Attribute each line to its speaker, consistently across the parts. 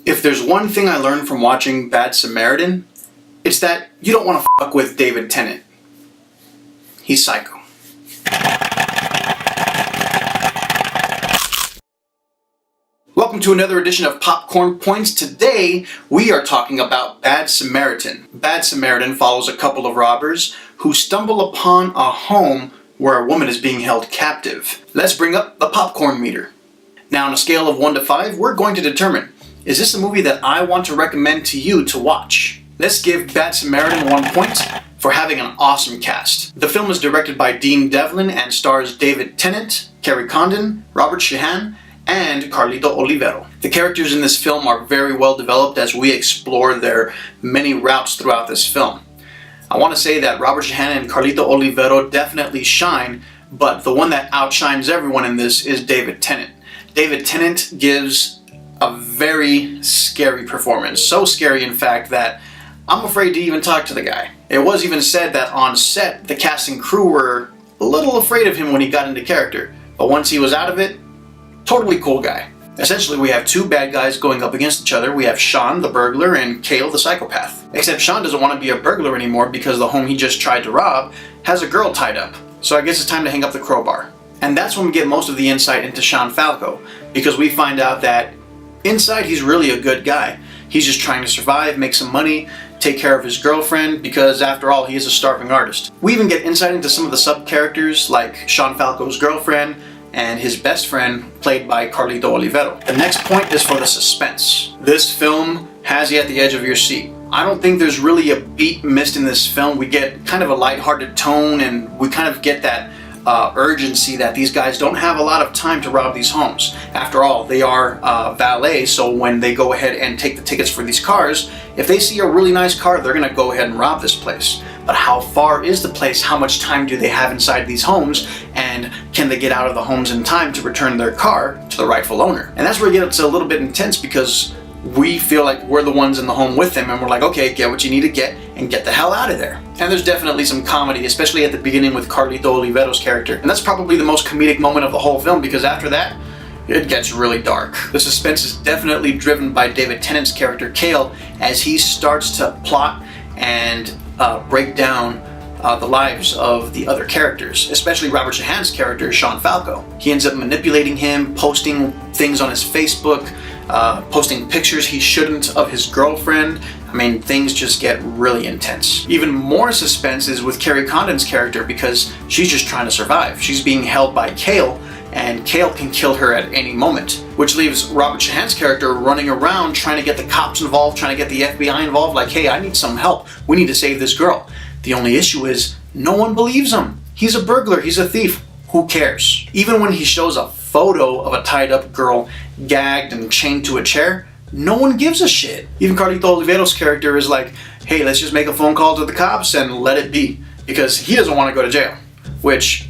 Speaker 1: If there's one thing I learned from watching Bad Samaritan, it's that you don't want to fuck with David Tennant. He's psycho. Welcome to another edition of Popcorn Points. Today, we are talking about Bad Samaritan. Bad Samaritan follows a couple of robbers who stumble upon a home where a woman is being held captive. Let's bring up the popcorn meter. Now, on a scale of 1 to 5, we're going to determine, is this a movie that I want to recommend to you to watch? Let's give Bad Samaritan 1 point for having an awesome cast. The film is directed by Dean Devlin and stars David Tennant, Kerry Condon, Robert Sheehan, and Carlito Olivero. The characters in this film are very well developed as we explore their many routes throughout this film. I want to say that Robert Sheehan and Carlito Olivero definitely shine, but the one that outshines everyone in this is David Tennant. David Tennant gives a very scary performance. So scary, in fact, that I'm afraid to even talk to the guy. It was even said that on set, the cast and crew were a little afraid of him when he got into character. But once he was out of it, totally cool guy. Essentially, we have two bad guys going up against each other. We have Sean, the burglar, and Cale, the psychopath. Except Sean doesn't want to be a burglar anymore because the home he just tried to rob has a girl tied up. So I guess it's time to hang up the crowbar. And that's when we get most of the insight into Sean Falco, because we find out that inside, he's really a good guy. He's just trying to survive, make some money, take care of his girlfriend, because after all, he is a starving artist. We even get insight into some of the sub-characters, like Sean Falco's girlfriend and his best friend, played by Carlito Olivero. The next point is for the suspense. This film has you at the edge of your seat. I don't think there's really a beat missed in this film. We get kind of a lighthearted tone, and we kind of get that urgency that these guys don't have a lot of time to rob these homes. After all, they are valet, so when they go ahead and take the tickets for these cars, if they see a really nice car, they're gonna go ahead and rob this place. But how far is the place? How much time do they have inside these homes? And can they get out of the homes in time to return their car to the rightful owner? And that's where it gets a little bit intense, because we feel like we're the ones in the home with them, and we're like, okay, get what you need to get and get the hell out of there. And there's definitely some comedy, especially at the beginning with Carlito Olivero's character. And that's probably the most comedic moment of the whole film, because after that, it gets really dark. The suspense is definitely driven by David Tennant's character, Cale, as he starts to plot and break down the lives of the other characters, especially Robert Sheehan's character, Sean Falco. He ends up manipulating him, posting things on his Facebook, posting pictures he shouldn't of his girlfriend. I mean, things just get really intense. Even more suspense is with Kerry Condon's character, because she's just trying to survive. She's being held by Cale, and Cale can kill her at any moment, which leaves Robert Sheehan's character running around trying to get the cops involved, trying to get the FBI involved, like, hey, I need some help. We need to save this girl. The only issue is no one believes him. He's a burglar, he's a thief. Who cares? Even when he shows a photo of a tied up girl gagged and chained to a chair, no one gives a shit. Even Carlito Olivero's character is like, hey, let's just make a phone call to the cops and let it be, because he doesn't want to go to jail, which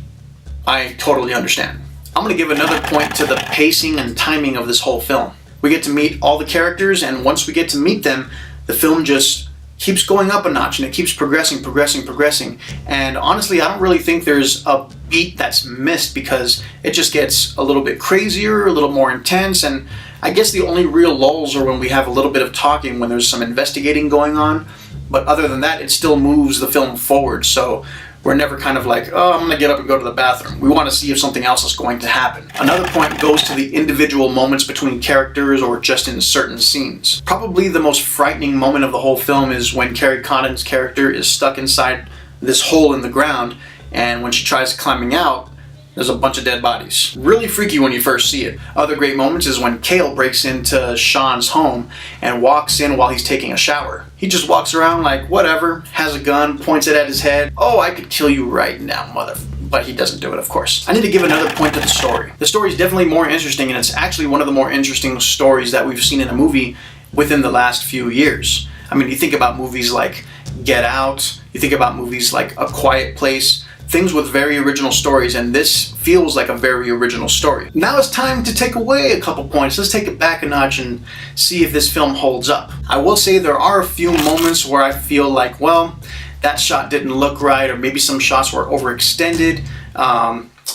Speaker 1: I totally understand. I'm going to give another point to the pacing and timing of this whole film. We get to meet all the characters, and once we get to meet them, the film just keeps going up a notch, and it keeps progressing. And honestly, I don't really think there's a beat that's missed, because it just gets a little bit crazier, a little more intense, and I guess the only real lulls are when we have a little bit of talking, when there's some investigating going on. But other than that, it still moves the film forward, so we're never kind of like, oh, I'm gonna get up and go to the bathroom. We want to see if something else is going to happen. Another point goes to the individual moments between characters or just in certain scenes. Probably the most frightening moment of the whole film is when Kerry Condon's character is stuck inside this hole in the ground, and when she tries climbing out, there's a bunch of dead bodies. Really freaky when you first see it. Other great moments is when Cale breaks into Sean's home and walks in while he's taking a shower. He just walks around like, whatever, has a gun, points it at his head. Oh, I could kill you right now, mother... But he doesn't do it, of course. I need to give another point to the story. The story is definitely more interesting, and it's actually one of the more interesting stories that we've seen in a movie within the last few years. I mean, you think about movies like Get Out, you think about movies like A Quiet Place, things with very original stories, and this feels like a very original story. Now it's time to take away a couple points. Let's take it back a notch and see if this film holds up. I will say there are a few moments where I feel like, well, that shot didn't look right, or maybe some shots were overextended.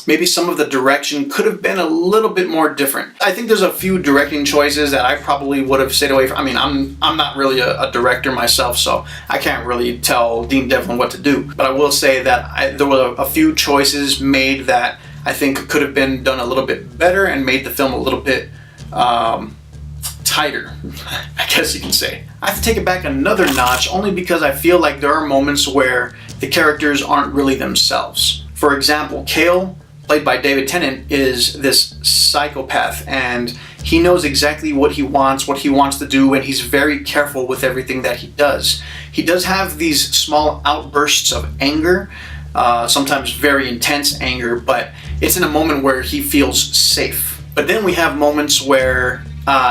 Speaker 1: maybe some of the direction could have been a little bit more different. I think there's a few directing choices that I probably would have stayed away from. I mean, I'm not really a director myself, so I can't really tell Dean Devlin what to do. But I will say that there were a few choices made that I think could have been done a little bit better and made the film a little bit tighter, I guess you can say. I have to take it back another notch only because I feel like there are moments where the characters aren't really themselves. For example, Cale, played by David Tennant, is this psychopath, and he knows exactly what he wants to do, and he's very careful with everything that he does. He does have these small outbursts of anger, sometimes very intense anger, but it's in a moment where he feels safe. But then we have moments where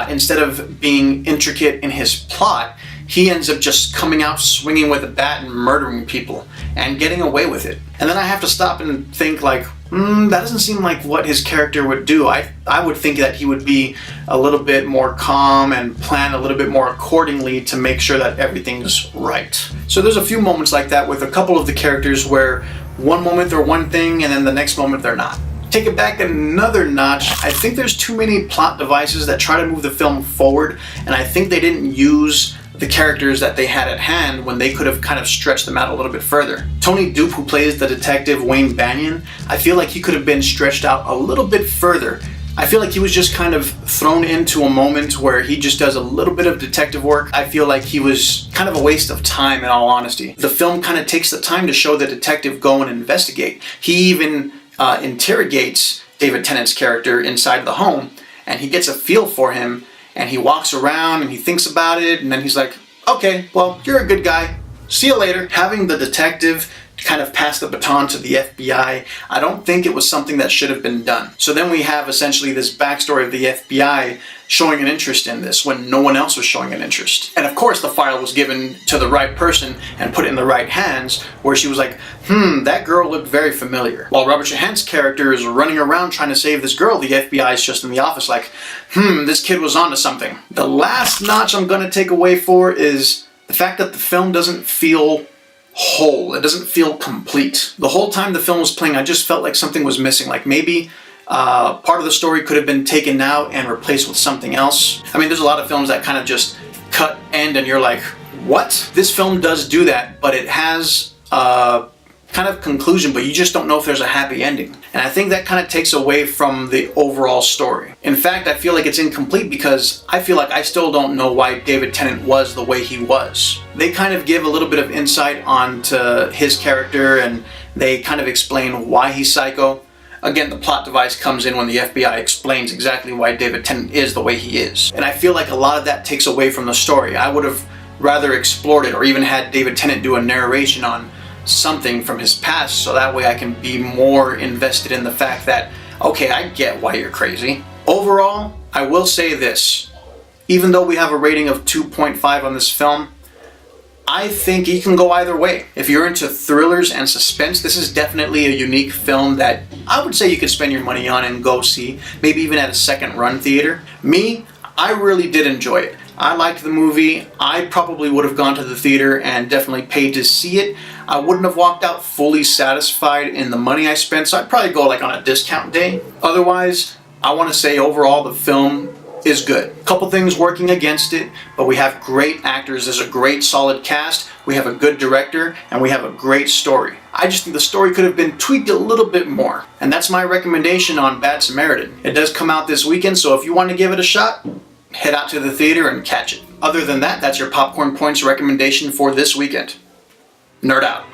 Speaker 1: instead of being intricate in his plot, he ends up just coming out swinging with a bat and murdering people and getting away with it. And then I have to stop and think like, that doesn't seem like what his character would do. I would think that he would be a little bit more calm and plan a little bit more accordingly to make sure that everything's right. So there's a few moments like that with a couple of the characters where one moment they're one thing and then the next moment they're not. Take it back another notch, I think there's too many plot devices that try to move the film forward, and I think they didn't use the characters that they had at hand when they could have kind of stretched them out a little bit further. Tony Dupe, who plays the detective Wayne Banyan, I feel like he could have been stretched out a little bit further. I feel like he was just kind of thrown into a moment where he just does a little bit of detective work. I feel like he was kind of a waste of time, in all honesty. The film kind of takes the time to show the detective go and investigate. He even interrogates David Tennant's character inside the home, and he gets a feel for him, and he walks around and he thinks about it, and then he's like, okay, well, you're a good guy. See you later. Having the detective kind of pass the baton to the FBI, I don't think it was something that should have been done. So then we have essentially this backstory of the FBI showing an interest in this when no one else was showing an interest. And of course the file was given to the right person and put in the right hands, where she was like, that girl looked very familiar. While Robert Shahant's character is running around trying to save this girl, the FBI is just in the office like, this kid was onto something. The last notch I'm going to take away for is the fact that the film doesn't feel whole. It doesn't feel complete. The whole time the film was playing, I just felt like something was missing. Like maybe part of the story could have been taken out and replaced with something else. I mean, there's a lot of films that kind of just cut, end, and you're like, what? This film does do that, but it has kind of conclusion, but you just don't know if there's a happy ending. And I think that kind of takes away from the overall story. In fact, I feel like it's incomplete because I feel like I still don't know why David Tennant was the way he was. They kind of give a little bit of insight onto his character, and they kind of explain why he's psycho. Again, the plot device comes in when the FBI explains exactly why David Tennant is the way he is. And I feel like a lot of that takes away from the story. I would have rather explored it, or even had David Tennant do a narration on something from his past, so that way I can be more invested in the fact that, okay, I get why you're crazy. Overall, I will say this. Even though we have a rating of 2.5 on this film, I think you can go either way. If you're into thrillers and suspense, this is definitely a unique film that I would say you could spend your money on and go see, maybe even at a second run theater. Me, I really did enjoy it. I liked the movie. I probably would have gone to the theater and definitely paid to see it. I wouldn't have walked out fully satisfied in the money I spent, so I'd probably go like on a discount day. Otherwise, I want to say overall the film is good. A couple things working against it, but we have great actors. There's a great solid cast. We have a good director, and we have a great story. I just think the story could have been tweaked a little bit more. And that's my recommendation on Bad Samaritan. It does come out this weekend, so if you want to give it a shot, head out to the theater and catch it. Other than that, that's your Popcorn Points recommendation for this weekend. Nerd out.